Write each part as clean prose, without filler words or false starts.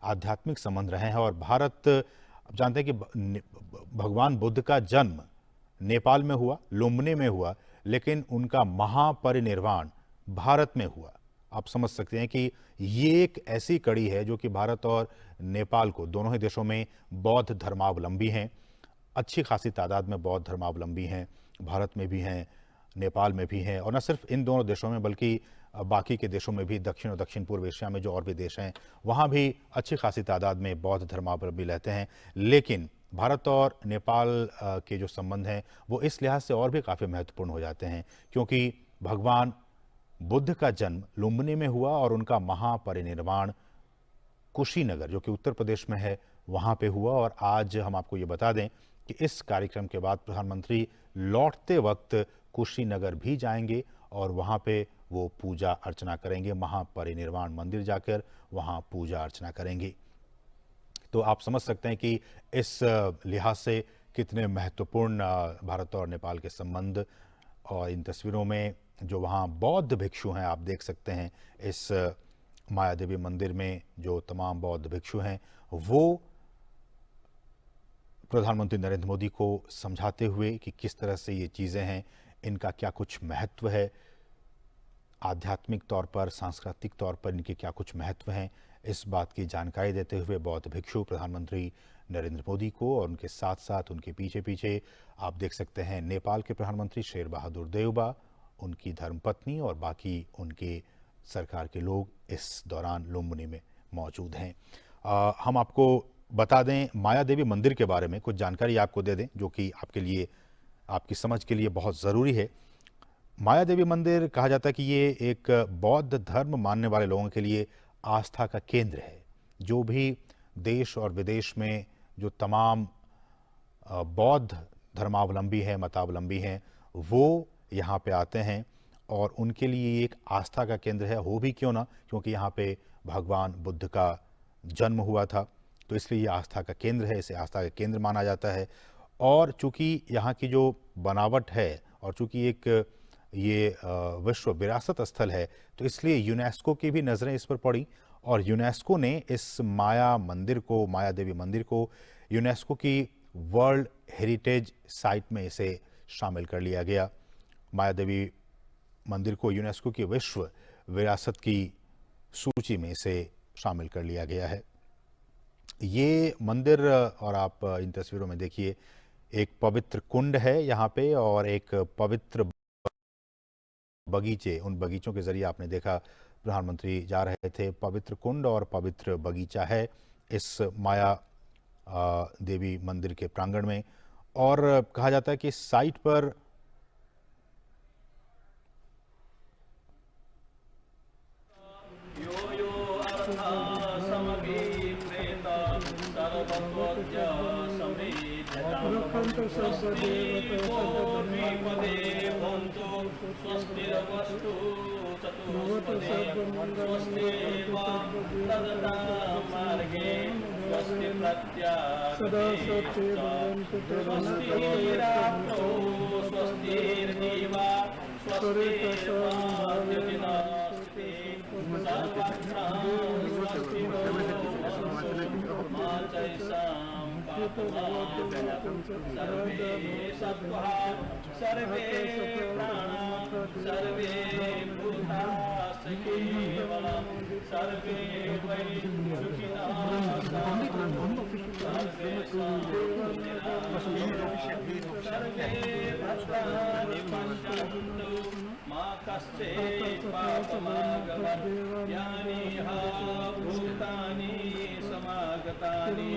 आध्यात्मिक संबंध रहे हैं। और भारत, आप जानते हैं कि भगवान बुद्ध का जन्म नेपाल में हुआ, लुम्बिनी में हुआ, लेकिन उनका महापरिनिर्वाण भारत में हुआ। आप समझ सकते हैं कि ये एक ऐसी कड़ी है जो कि भारत और नेपाल को, दोनों ही देशों में बौद्ध धर्मावलंबी हैं, अच्छी खासी तादाद में बौद्ध धर्मावलंबी हैं, भारत में भी हैं, नेपाल में भी हैं, और न सिर्फ इन दोनों देशों में बल्कि बाकी के देशों में भी, दक्षिण और दक्षिण पूर्व एशिया में जो और भी देश हैं वहाँ भी अच्छी खासी तादाद में बौद्ध धर्मावलंबी रहते हैं। लेकिन भारत और नेपाल के जो संबंध हैं वो इस लिहाज से और भी काफ़ी महत्वपूर्ण हो जाते हैं क्योंकि भगवान बुद्ध का जन्म लुम्बिनी में हुआ और उनका महापरिनिर्वाण कुशीनगर, जो कि उत्तर प्रदेश में है, वहाँ पे हुआ। और आज हम आपको ये बता दें कि इस कार्यक्रम के बाद प्रधानमंत्री लौटते वक्त कुशीनगर भी जाएंगे और वहाँ पे वो पूजा अर्चना करेंगे, महापरिनिर्वाण मंदिर जाकर वहाँ पूजा अर्चना करेंगे। तो आप समझ सकते हैं कि इस लिहाज से कितने महत्वपूर्ण भारत और नेपाल के संबंध। और इन तस्वीरों में जो वहाँ बौद्ध भिक्षु हैं, आप देख सकते हैं इस माया देवी मंदिर में जो तमाम बौद्ध भिक्षु हैं वो प्रधानमंत्री नरेंद्र मोदी को समझाते हुए कि किस तरह से ये चीज़ें हैं, इनका क्या कुछ महत्व है, आध्यात्मिक तौर पर, सांस्कृतिक तौर पर इनके क्या कुछ महत्व हैं, इस बात की जानकारी देते हुए बौद्ध भिक्षु प्रधानमंत्री नरेंद्र मोदी को और उनके साथ साथ उनके पीछे पीछे आप देख सकते हैं नेपाल के प्रधानमंत्री शेर बहादुर देउबा, उनकी धर्मपत्नी और बाकी उनके सरकार के लोग इस दौरान लुम्बिनी में मौजूद हैं। हम आपको बता दें माया देवी मंदिर के बारे में कुछ जानकारी आपको दे दें जो कि आपके लिए, आपकी समझ के लिए बहुत ज़रूरी है। माया देवी मंदिर कहा जाता है कि ये एक बौद्ध धर्म मानने वाले लोगों के लिए आस्था का केंद्र है। जो भी देश और विदेश में जो तमाम बौद्ध धर्मावलंबी हैं, मतावलंबी हैं, वो यहाँ पे आते हैं और उनके लिए एक आस्था का केंद्र है। हो भी क्यों ना, क्योंकि यहाँ पे भगवान बुद्ध का जन्म हुआ था, तो इसलिए ये आस्था का केंद्र है, इसे आस्था का केंद्र माना जाता है। और चूँकि यहाँ की जो बनावट है और चूँकि एक ये विश्व विरासत स्थल है, तो इसलिए यूनेस्को की भी नज़रें इस पर पड़ी और यूनेस्को ने इस माया मंदिर को, माया देवी मंदिर को यूनेस्को की वर्ल्ड हेरिटेज साइट में इसे शामिल कर लिया गया। माया देवी मंदिर को यूनेस्को की विश्व विरासत की सूची में इसे शामिल कर लिया गया है। ये मंदिर, और आप इन तस्वीरों में देखिए, एक पवित्र कुंड है यहाँ पे और एक पवित्र बगीचे, उन बगीचों के जरिए आपने देखा प्रधानमंत्री जा रहे थे। पवित्र कुंड और पवित्र बगीचा है इस माया देवी मंदिर के प्रांगण में। और कहा जाता है कि इस साइट पर सर्वे प्राणा सर्वे भूता केवलम सर्वे वै सुखिनः सर्वे भद्राणि पश्यन्तु मा कश्चित् पापमागमत् यानि भूतानि समागतानि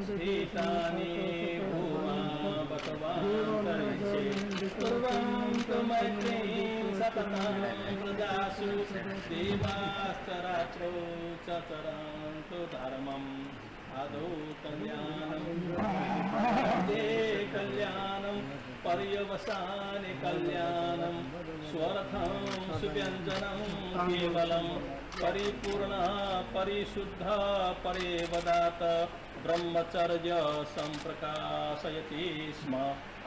स्थितानि भूमा कुर्वन्तु मैत्रीं सततं प्रजासु देवाश्चराचरो चरन्तु धर्मम् आदौ कल्याणं पर्यवसाने कल्याणं स्वर्थं सुव्यञ्जनं केवलं परिपूर्ण परिशुद्ध परेवदात ब्रह्मचर्य संप्रकाशयति स्म।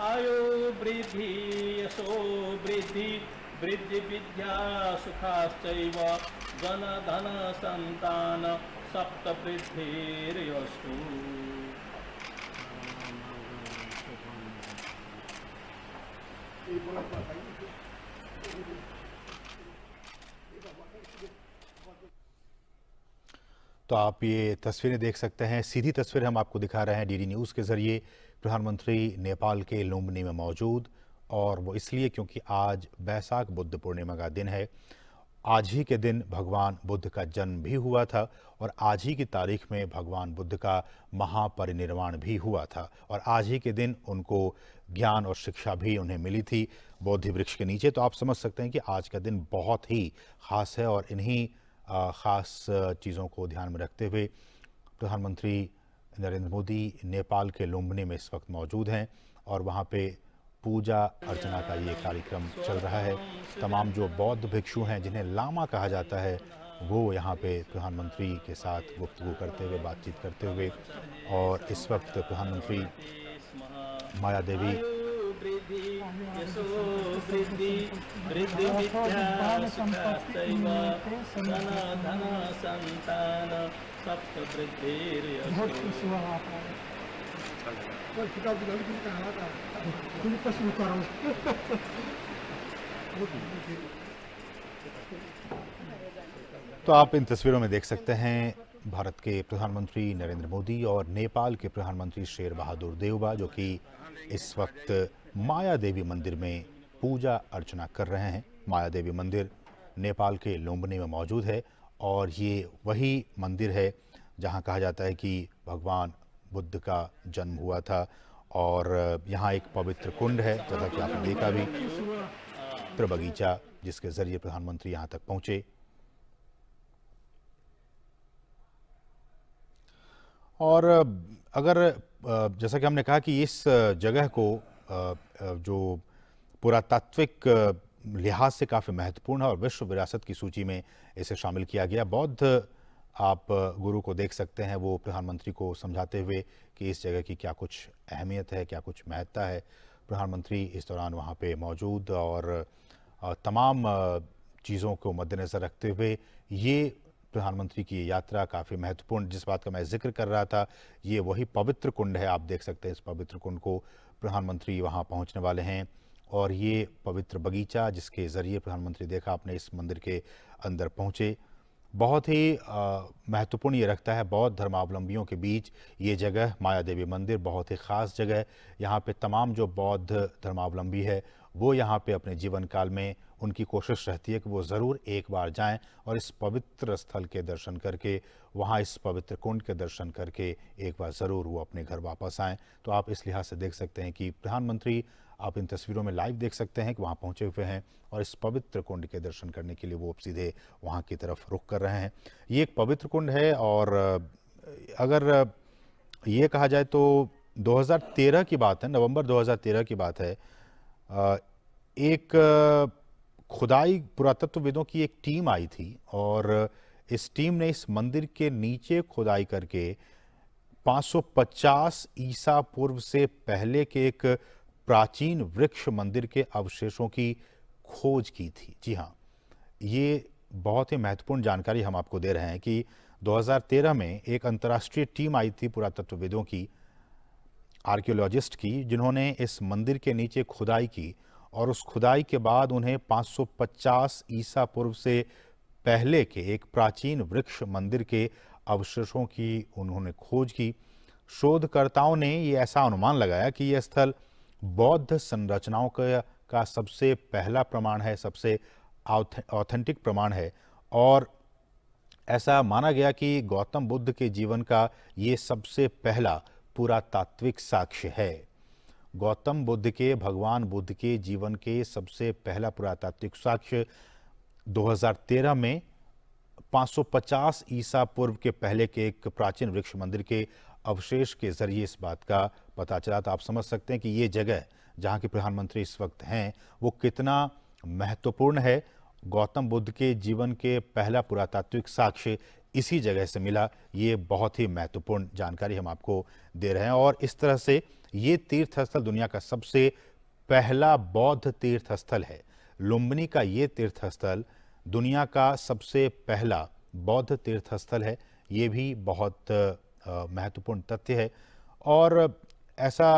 आयु वृद्धि यशो वृद्धि वृद्धि विद्या सुखाश्चैव जन धन संतान सप्तवृद्धिर्यस्तु। तो आप ये तस्वीरें देख सकते हैं, सीधी तस्वीर हम आपको दिखा रहे हैं डीडी न्यूज़ के ज़रिए। प्रधानमंत्री नेपाल के लुम्बिनी में मौजूद, और वो इसलिए क्योंकि आज बैसाख बुद्ध पूर्णिमा का दिन है। आज ही के दिन भगवान बुद्ध का जन्म भी हुआ था, और आज ही की तारीख में भगवान बुद्ध का महापरिनिर्वाण भी हुआ था, और आज ही के दिन उनको ज्ञान और शिक्षा भी उन्हें मिली थी बोधि वृक्ष के नीचे। तो आप समझ सकते हैं कि आज का दिन बहुत ही ख़ास है, और इन्हीं ख़ास चीज़ों को ध्यान में रखते हुए प्रधानमंत्री नरेंद्र मोदी नेपाल के लुम्बिनी में इस वक्त मौजूद हैं, और वहाँ पे पूजा अर्चना का ये कार्यक्रम चल रहा है। तमाम जो बौद्ध भिक्षु हैं, जिन्हें लामा कहा जाता है, वो यहाँ पे प्रधानमंत्री के साथ गुफ्तगू करते हुए, बातचीत करते हुए, और इस वक्त प्रधानमंत्री माया देवी यशो वृद्धि वृद्धि विद्या सुखैव धन धन संतान सप्तवृद्धिर्यस्तु। तो आप इन तस्वीरों में देख सकते हैं भारत के प्रधानमंत्री नरेंद्र मोदी और नेपाल के प्रधानमंत्री शेर बहादुर देउबा, जो कि इस वक्त माया देवी मंदिर में पूजा अर्चना कर रहे हैं। माया देवी मंदिर नेपाल के लुम्बिनी में मौजूद है, और ये वही मंदिर है जहां कहा जाता है कि भगवान बुद्ध का जन्म हुआ था। और यहाँ एक पवित्र कुंड है, जैसा कि आपने देखा भी, पवित्र बगीचा, जिसके जरिए प्रधानमंत्री यहाँ तक पहुंचे। और अगर जैसा कि हमने कहा कि इस जगह को जो पुरातात्विक लिहाज से काफ़ी महत्वपूर्ण है, और विश्व विरासत की सूची में इसे शामिल किया गया। बौद्ध आप गुरु को देख सकते हैं, वो प्रधानमंत्री को समझाते हुए कि इस जगह की क्या कुछ अहमियत है, क्या कुछ महत्ता है। प्रधानमंत्री इस दौरान वहाँ पे मौजूद, और तमाम चीज़ों को मद्देनज़र रखते हुए ये प्रधानमंत्री की यात्रा काफ़ी महत्वपूर्ण, जिस बात का मैं जिक्र कर रहा था, ये वही पवित्र कुंड है। आप देख सकते हैं इस पवित्र कुंड को, प्रधानमंत्री वहाँ पहुँचने वाले हैं। और ये पवित्र बगीचा, जिसके ज़रिए प्रधानमंत्री देखा आपने इस मंदिर के अंदर पहुँचे, बहुत ही महत्वपूर्ण ये रखता है बौद्ध धर्मावलंबियों के बीच। ये जगह माया देवी मंदिर बहुत ही ख़ास जगह है। यहाँ पे तमाम जो बौद्ध धर्मावलंबी है, वो यहाँ पे अपने जीवन काल में उनकी कोशिश रहती है कि वो ज़रूर एक बार जाएं, और इस पवित्र स्थल के दर्शन करके, वहाँ इस पवित्र कुंड के दर्शन करके एक बार ज़रूर वो अपने घर वापस आएँ। तो आप इस लिहाज से देख सकते हैं कि प्रधानमंत्री, आप इन तस्वीरों में लाइव देख सकते हैं कि वहाँ पहुँचे हुए हैं, और इस पवित्र कुंड के दर्शन करने के लिए वो सीधे वहाँ की तरफ रुख कर रहे हैं। ये एक पवित्र कुंड है, और अगर ये कहा जाए तो 2013 की बात है, नवंबर 2013 की बात है। एक खुदाई पुरातत्वविदों की एक टीम आई थी, और इस टीम ने इस मंदिर के नीचे खुदाई करके 550 ईसा पूर्व से पहले के एक प्राचीन वृक्ष मंदिर के अवशेषों की खोज की थी। जी हाँ, ये बहुत ही महत्वपूर्ण जानकारी हम आपको दे रहे हैं कि 2013 में एक अंतर्राष्ट्रीय टीम आई थी पुरातत्वविदों की, आर्कियोलॉजिस्ट की, जिन्होंने इस मंदिर के नीचे खुदाई की, और उस खुदाई के बाद उन्हें 550 ईसा पूर्व से पहले के एक प्राचीन वृक्ष मंदिर के अवशेषों की उन्होंने खोज की। शोधकर्ताओं ने ये ऐसा अनुमान लगाया कि यह स्थल बौद्ध संरचनाओं का सबसे पहला प्रमाण है, सबसे ऑथेंटिक प्रमाण है, और ऐसा माना गया कि गौतम बुद्ध के जीवन का ये सबसे पहला पुरातात्विक साक्ष्य है। गौतम बुद्ध के, भगवान बुद्ध के जीवन के सबसे पहला पुरातात्विक साक्ष्य 2013 में 550 ईसा पूर्व के पहले के एक प्राचीन वृक्ष मंदिर के अवशेष के जरिए इस बात का पता चला। तो आप समझ सकते हैं कि ये जगह जहाँ के प्रधानमंत्री इस वक्त हैं, वो कितना महत्वपूर्ण है। गौतम बुद्ध के जीवन के पहला पुरातात्विक साक्ष्य इसी जगह से मिला। ये बहुत ही महत्वपूर्ण जानकारी हम आपको दे रहे हैं, और इस तरह से ये तीर्थस्थल दुनिया का सबसे पहला बौद्ध तीर्थस्थल है। लुम्बिनी का ये तीर्थस्थल दुनिया का सबसे पहला बौद्ध तीर्थस्थल है। ये भी बहुत महत्वपूर्ण तथ्य है। और ऐसा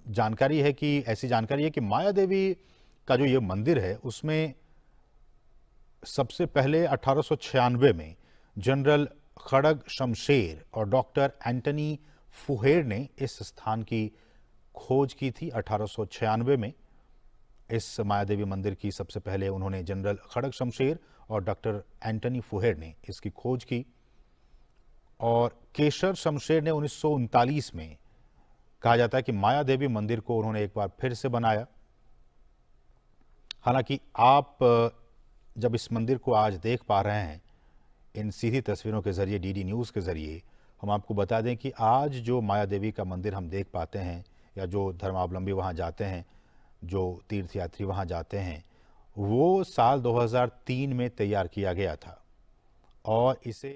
जानकारी है कि ऐसी जानकारी है कि माया देवी का जो ये मंदिर है उसमें सबसे पहले 1896 में जनरल खड़ग शमशेर और डॉक्टर एंटनी फुहेर ने इस स्थान की खोज की थी। 1896 में इस माया देवी मंदिर की सबसे पहले उन्होंने जनरल खड़ग शमशेर और डॉक्टर एंटनी फुहेर ने इसकी खोज की। और केशर शमशेर ने 1939 में कहा जाता है कि माया देवी मंदिर को उन्होंने एक बार फिर से बनाया। हालांकि आप जब इस मंदिर को आज देख पा रहे हैं इन सीधी तस्वीरों के जरिए, डीडी न्यूज़ के जरिए, हम आपको बता दें कि आज जो माया देवी का मंदिर हम देख पाते हैं या जो धर्मावलंबी वहां जाते हैं, जो तीर्थयात्री वहां जाते हैं, वो साल 2003 में तैयार किया गया था और इसे